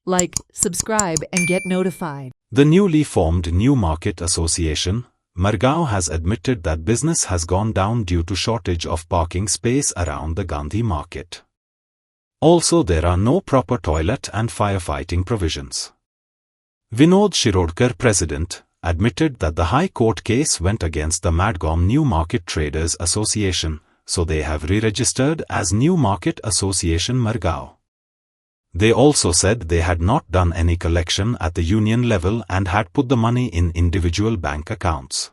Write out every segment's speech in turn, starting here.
Like, subscribe and get notified. The newly formed New Market Association, Margao has admitted that business has gone down due to shortage of parking space around the Gandhi market. Also, there are no proper toilet and firefighting provisions. Vinod Shirodkar, president, admitted that the High Court case went against the Madgaon New Market Traders Association, so they have re-registered as New Market Association Margao. They also said they had not done any collection at the union level and had put the money in individual bank accounts.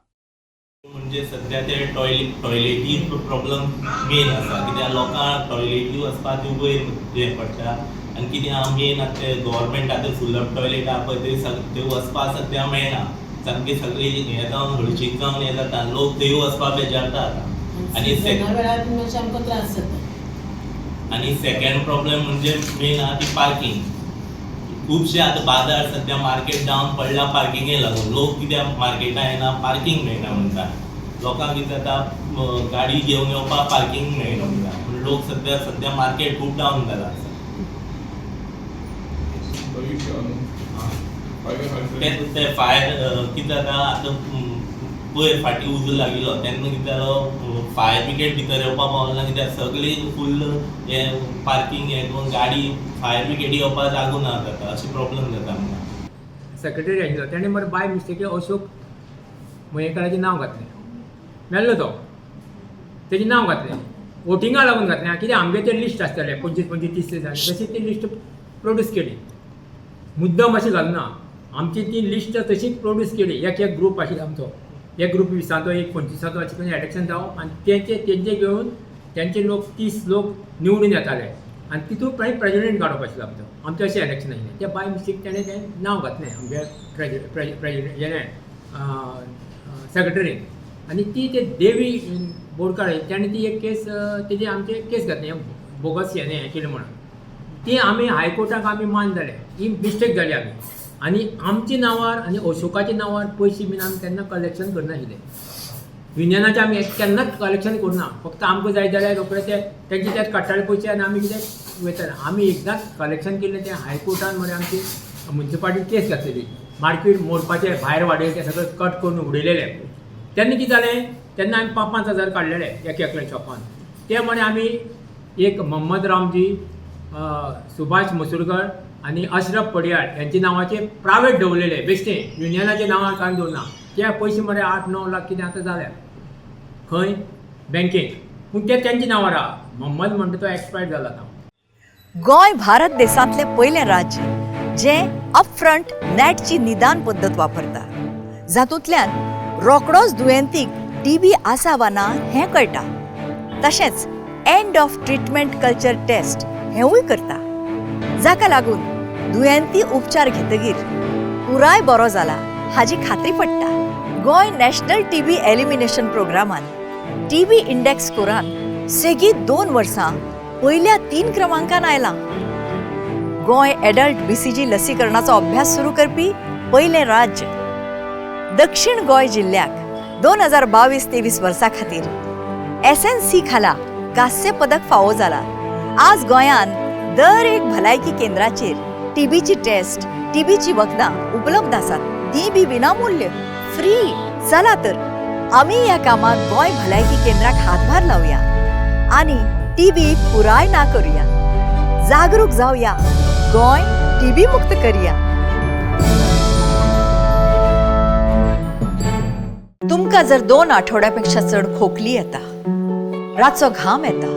म्हणजे सध्या ते टॉयलेटी problem main आसा कित्याक लोकांक टॉयलेटी वचपाक ते वयर हे पडटा आनी कित्याक मेन आतां ते गव्हर्मेंट आतां सुलभ टॉयलेट आहा पळय ते वचपाक सद्या मेळना सामकी सगळी हें जावन हळशीक जावन हें जाता लोक थंय वचपाक बेजारता आनी सेकंड प्रॉब्लेम म्हणजे मेन आहा ती पार्किंग. खुबशे आतां बाजार सद्या मार्केट डावन पडला पार्किंगे लागून लोक कित्याक मार्केटां येना पार्किंग मेळना म्हणटा लोकांक कितें जाता गाडी घेवन येवपाक पार्किंग मेळना म्हणटा पूण लोक सद्या मार्केट खूब डावन जाला. ते फायर कितें जाता आतां पयर फाटीं उजो लागिल्लो तेन्ना कितें जालो फायर ब्रिगेड भितर येवपाक पावना कित्याक सगळी फुल्ल हे पार्किंग हे करून गाडी फायर ब्रिगेडी येवपाक जागो ना जाता अशें प्रॉब्लेम जाता आमकां. सेक्रेटरी आशिल्लो तेणें मरे बाय मिस्टेकी अशोक मयेकाराचें नांव घातलें मेळ्ळो तो तेजें नांव घातलें वोटिंगा लागून घातलें कित्याक आमगे तें लिस्ट आसतलें 25-30 दिसांनी तशी ती लिस्ट प्रोड्यूस केली मुद्दम अशी घालना आमची ती लिस्ट तशीच प्रोड्यूस केली एक ग्रूप आशिल्लो आमचो एक ग्रूप 20 एक 25 अशें करून इलेक्शन जावं आनी तेंचे घेवन तेंचे लोक 30 लोक निवडून येताले आनी तितून प्रेजिडेंट काडप आशिल्लो आमचें अशें इलेक्शन आशिल्लें तें बाय मिस्टेक तेणें तें नांव घातलें आमच्या प्रेजिडेंट हेणें सेक्रेटरीन आनी ती ते देवी बोरकार तेणें ती एक केस तेजी आमचे केस घातली बोगस हें केलें म्हणून ती आमी हायकोर्टाक आमी मान जाले ही मिस्टेक जाली आमी आनी आमची नांवार आनी अशोकाच्या नांवार पयशे बीन आमी केन्ना कलेक्शन करनाशिल्ले युनियनाचे आमी केन्नाच कलेक्शन करना फक्त आमकां जाय जाल्यार रोखडे ते तेंचे त्यात काडटाले पयशे आनी आमी कितें वयताले आमी एकदांच कलेक्शन केल्लें तें हायकोर्टान मरे आमची म्युनिसिपालिटी केस घातलेली मार्केट मोडपाचें भायर वाडयलें तें सगळें कट करून उडयलेलें तेन्ना कितें जालें तेन्ना आमी 5-5 हजार काडलेले एक शॉपान ते म्हणे आमी एक मोहम्मद रामजी सुभाष मसूरकर आनी अशरफ पडियाळ यांच्या नांवाचे प्रायवेट दवरलेले बेश्टे युनियनाच्या नांवार कांय दवरना ते पयशे मरे 8-9 लाख कितें आतां जाल्या खंय बँकेन पूण ते तेंच्या नांवार आहा मोहम्मद म्हणटा तो एक्सपायर्ड जाला आतां. गोंय भारत देशांतलें पयलें राज्य जें अपफ्रंट नॅटची निदान पद्दत वापरता जातूंतल्यान रोखडोच दुयेंतीक TB आसा वा ना हें कळटा तशेंच end of treatment culture test हेंवूय करता जाका लागून दुयेंती उपचार घेतकीर पुराय बरो जाला हाची खात्री पडटा. गोंय नॅशनल TB एलिमिनेशन प्रोग्रामान TB इंडेक्स स्कोरान सेगीत 2 वर्सां पयल्या 3 क्रमांकान आयलां. गोंय एडल्ट BCG लसीकरणाचो अभ्यास सुरू करपी पयलें राज्य. दक्षिण गोंय जिल्ल्याक 2022-23 वर्सा खातीर SNC खाला कांस्य पदक फावो जाला. आज गोंयान दर एक भलायकी केंद्राचेर TBची टेस्ट TBची वखदां उपलब्ध आसात ती बी विनामूल्य फ्री. चला तर आमी ह्या कामाक गोंय भलायकी केंद्राक हातभार लावया आनी TB पुराय ना करूया. जागरूक जावया गोंय TB मुक्त करूया. तुमकां जर 2 आठवड्यापेक्षा चड खोकली येता रातचो घाम येता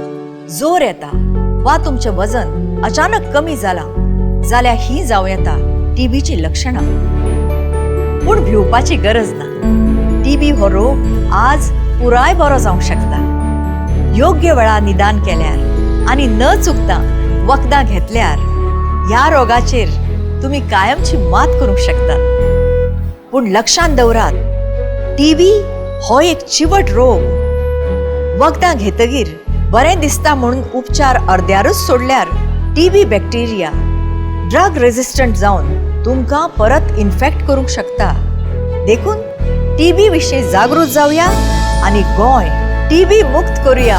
जोर येता वा तुमचें वजन अचानक कमी जालां जाल्यार ही जावं येता TBची लक्षणां. पूण भिवपाची गरज ना. TB हो रोग आज पुराय बरो जावंक शकता. योग्य वेळार निदान केल्यार आनी न चुकता वखदां घेतल्यार ह्या रोगाचेर तुमी कायमची मात करूंक शकतात. पूण लक्षांत दवरात TB हो एक चिवट रोग. वखदां घेतकीर बरें दिसता म्हणून उपचार अर्द्यारूच सोडल्यार TB बॅक्टेरिया ड्रग रेजिस्टंट जावन तुमकां परत इन्फेक्ट करूंक शकता. देखून TB विशीं जागृत जावया आनी गोंय TB मुक्त करूया.